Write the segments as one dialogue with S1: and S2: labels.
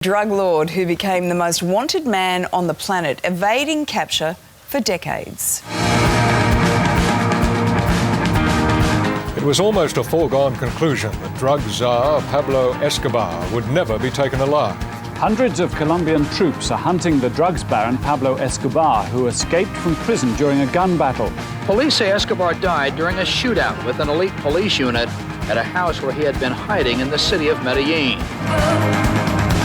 S1: Drug lord who became the most wanted man on the planet, evading capture for decades.
S2: It was almost a foregone conclusion that drug czar Pablo Escobar would never be taken alive.
S3: Hundreds of Colombian troops are hunting the drugs baron Pablo Escobar, who escaped from prison during a gun battle.
S4: Police say Escobar died during a shootout with an elite police unit at a house where he had been hiding in the city of Medellin.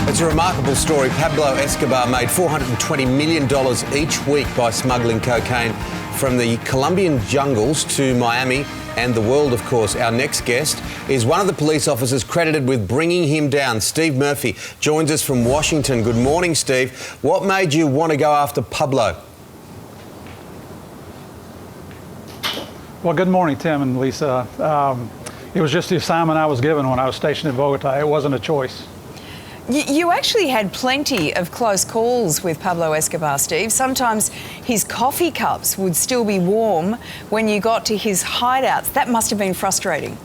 S5: It's a remarkable story. Pablo Escobar made $420 million each week by smuggling cocaine from the Colombian jungles to Miami and the world, of course. Our next guest is one of the police officers credited with bringing him down. Steve Murphy joins us from Washington. Good morning, Steve. What made you want to go after Pablo?
S6: Well, good morning, Tim and Lisa. It was just the assignment I was given when I was stationed in Bogota. It wasn't a choice.
S1: You actually had plenty of close calls with Pablo Escobar, Steve. Sometimes his coffee cups would still be warm when you got to his hideouts. That must have been frustrating.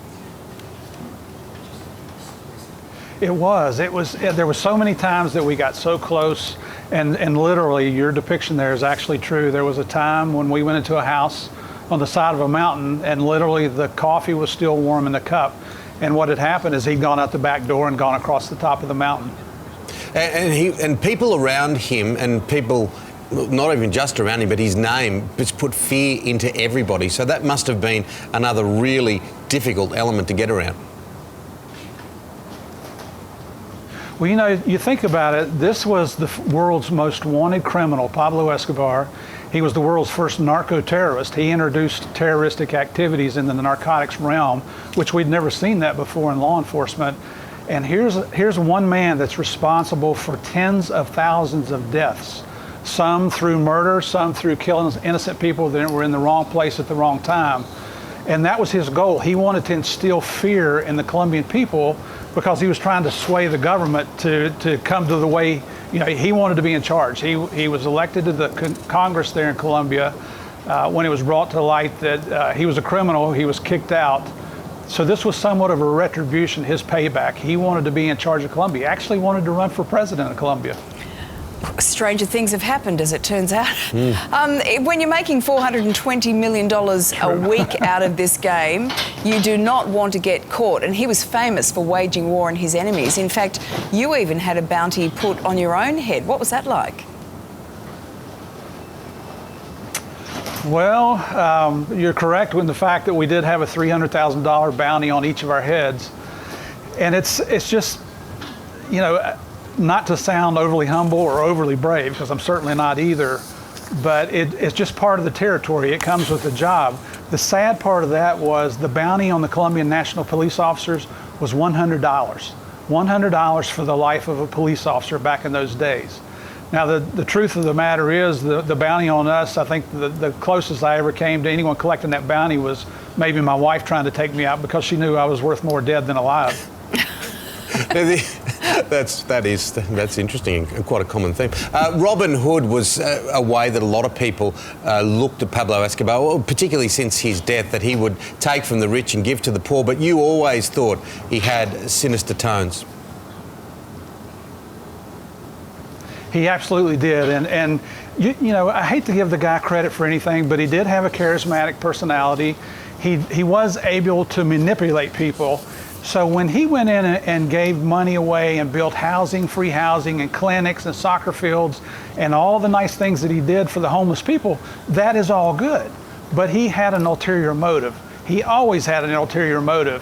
S6: It was. There were so many times that we got so close, and literally your depiction there is actually true. There was a time when we went into a house on the side of a mountain, and literally the coffee was still warm in the cup. And what had happened is he'd gone out the back door and gone across the top of the mountain.
S5: And people around him, and people not even just around him, but his name, just put fear into everybody. So that must have been another really difficult element to get around.
S6: Well, you know, you think about it, this was the world's most wanted criminal, Pablo Escobar. He was the world's first narco-terrorist. He introduced terroristic activities in the narcotics realm, which we'd never seen that before in law enforcement. And here's one man that's responsible for tens of thousands of deaths, some through murder, some through killing innocent people that were in the wrong place at the wrong time. And that was his goal. He wanted to instill fear in the Colombian people because he was trying to sway the government to come to the way, you know, he wanted to be in charge. He was elected to the Congress there in Colombia when it was brought to light that he was a criminal. He was kicked out. So this was somewhat of a retribution, his payback. He wanted to be in charge of Colombia. He actually wanted to run for president of Colombia.
S1: Stranger things have happened, as it turns out. When you're making $420 million a week out of this game, you do not want to get caught. And he was famous for waging war on his enemies. In fact, you even had a bounty put on your own head. What was that like?
S6: Well, you're correct in the fact that we did have a $300,000 bounty on each of our heads. And it's just, you know, not to sound overly humble or overly brave, because I'm certainly not either, but it's just part of the territory. It comes with the job. The sad part of that was the bounty on the Colombian National Police officers was $100. $100 for the life of a police officer back in those days. Now, the truth of the matter is the bounty on us, I think the closest I ever came to anyone collecting that bounty was maybe my wife trying to take me out because she knew I was worth more dead than alive.
S5: That's interesting and quite a common theme. Robin Hood was a way that a lot of people looked at Pablo Escobar, particularly since his death, that he would take from the rich and give to the poor, but you always thought he had sinister tones.
S6: He absolutely did, and you know, I hate to give the guy credit for anything, but he did have a charismatic personality. He was able to manipulate people. So when he went in and gave money away and built housing, free housing, and clinics and soccer fields and all the nice things that he did for the homeless people, that is all good. But he had an ulterior motive. He always had an ulterior motive.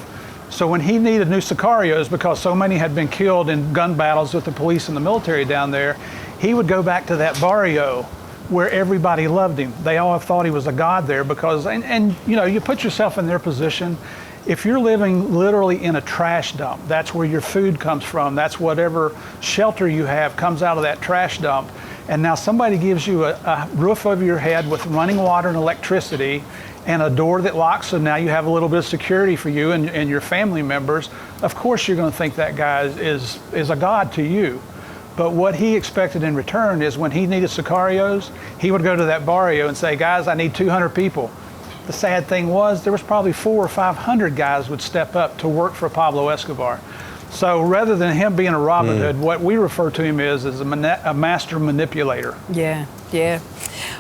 S6: So when he needed new sicarios, because so many had been killed in gun battles with the police and the military down there, he would go back to that barrio where everybody loved him. They all thought he was a god there because, and you know, you put yourself in their position. If you're living literally in a trash dump, that's where your food comes from. That's whatever shelter you have comes out of that trash dump. And now somebody gives you a roof over your head with running water and electricity and a door that locks, so now you have a little bit of security for you and your family members. Of course you're going to think that guy is a god to you. But what he expected in return is when he needed sicarios, he would go to that barrio and say, guys, I need 200 people. The sad thing was there was probably 400 or 500 guys would step up to work for Pablo Escobar. So rather than him being a Robin Hood, what we refer to him as a master manipulator.
S1: Yeah, yeah.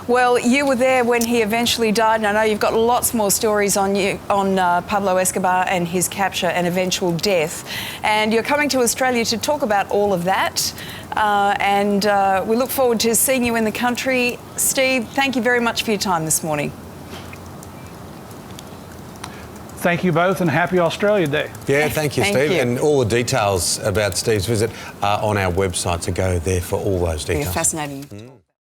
S1: Well, you were there when he eventually died, and I know you've got lots more stories on Pablo Escobar and his capture and eventual death. And you're coming to Australia to talk about all of that. We look forward to seeing you in the country. Steve, thank you very much for your time this morning.
S6: Thank you both, and happy Australia Day.
S5: Yeah, thank you,
S1: Thank
S5: Steve.
S1: you.
S5: And all the details about Steve's visit are on our website, so go there for all those details.
S1: Fascinating.